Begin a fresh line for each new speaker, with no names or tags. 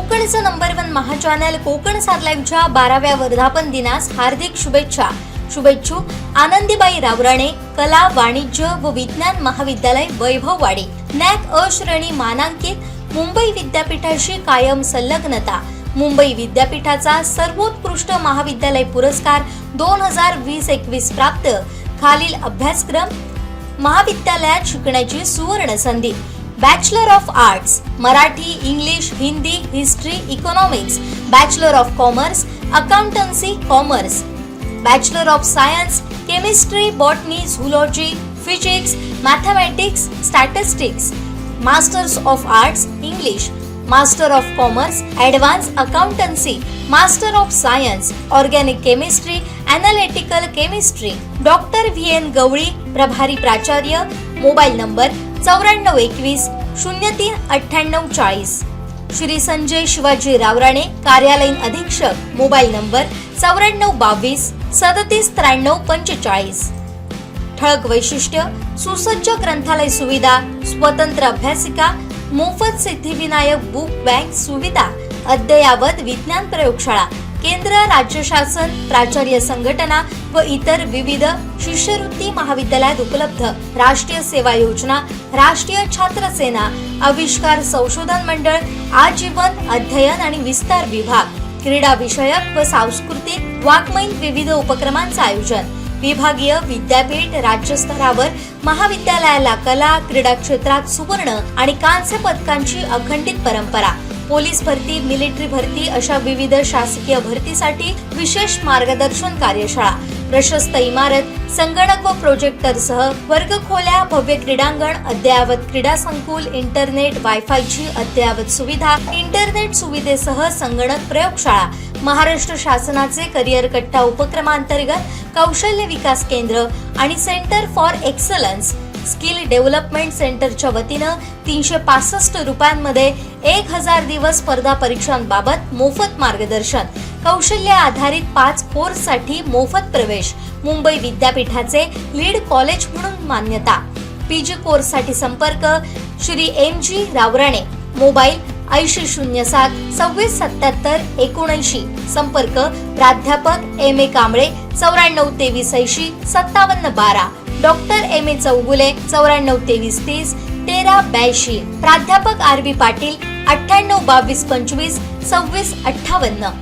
कोकणचं number 1 महा channel Konkan सात लाईव्हच्या 12व्या वर्धापन दिनास हार्दिक शुभेच्छा. शुभेच्छुक आनंदीबाई रावराणे, कला, वाणिज्य व विज्ञान महाविद्यालय, वैभववाडी. नॅक अ श्रेणी मानांकित, मुंबई विद्यापीठाशी कायम संलग्नता. मुंबई विद्यापीठाचा सर्वोत्कृष्ट महाविद्यालय पुरस्कार 2020-21 प्राप्त. खालील अभ्यासक्रम महाविद्यालयात शिकण्याची सुवर्ण संधी. Bachelor of arts Marathi, English, Hindi, history, economics. Bachelor of commerce accountancy, commerce. Bachelor of science chemistry, botany, zoology, physics, mathematics, statistics. Masters of arts English. Master of commerce advance accountancy. Master of science organic chemistry, analytical chemistry. Doctor VN गवळी, प्रभारी प्राचार्य. Mobile number 9421 03 98 40. Shri Sanjay Shivaji Rawrane, कार्यालयीन अधीक्षक. Mobile number 9422 37 93 45. ठळक वैशिष्ट्य: सुसज्ज ग्रंथालय सुविधा, स्वतंत्र अभ्यासिका, मोफत सिद्धिविनायक बुक बँक सुविधा, अद्ययावत विज्ञान प्रयोगशाळा, केंद्र राज्य शासन, प्राचार्य संघटना व इतर विविध शिष्यवृत्ती महाविद्यालयात उपलब्ध. राष्ट्रीय सेवा योजना, राष्ट्रीय छात्र सेना, आविष्कार संशोधन मंडळ, आजीवन अध्ययन आणि विस्तार विभाग. क्रीडा विषयक व सांस्कृतिक वाङ्मयीन विविध उपक्रमांचे आयोजन. विभागीय, विद्यापीठ, राज्यस्तरावर महाविद्यालयाला कला, क्रीडा क्षेत्रात सुवर्ण आणि कांस्य पदकांची अखंडित परंपरा. पोलीस भरती, मिलिटरी भरती अशा विविध शासकीय भरतीसाठी विशेष मार्गदर्शन कार्यशाळा. प्रशस्त इमारत, संगणक व प्रोजेक्टरसह वर्गखोल्या, भव्य क्रीडांगण, अद्ययावत क्रीडा संकुल, इंटरनेट, वायफायची अद्ययावत सुविधा, इंटरनेट सुविधेसह संगणक प्रयोगशाळा. महाराष्ट्र शासनाचे करिअर कट्टा उपक्रमांतर्गत कौशल्य विकास केंद्र आणि centre for excellence skill development सेंटरच्या वतीनं 365 रुपयांमध्ये 1000 दिवस स्पर्धा परीक्षांबाबत मोफत मार्गदर्शन. कौशल्य आधारित 5 कोर्ससाठी मोफत प्रवेश. मुंबई विद्यापीठाचे लीड कॉलेज म्हणून मान्यता. PG कोर्ससाठी संपर्क श्री MG रावराणे. मोबाईल 8007 2677 79. संपर्क प्राध्यापक MA Kamble 9423 80 5712. Doctor MA Chougule 9423 30 1382. प्राध्यापक RB पाटील 98 22 25 26 58.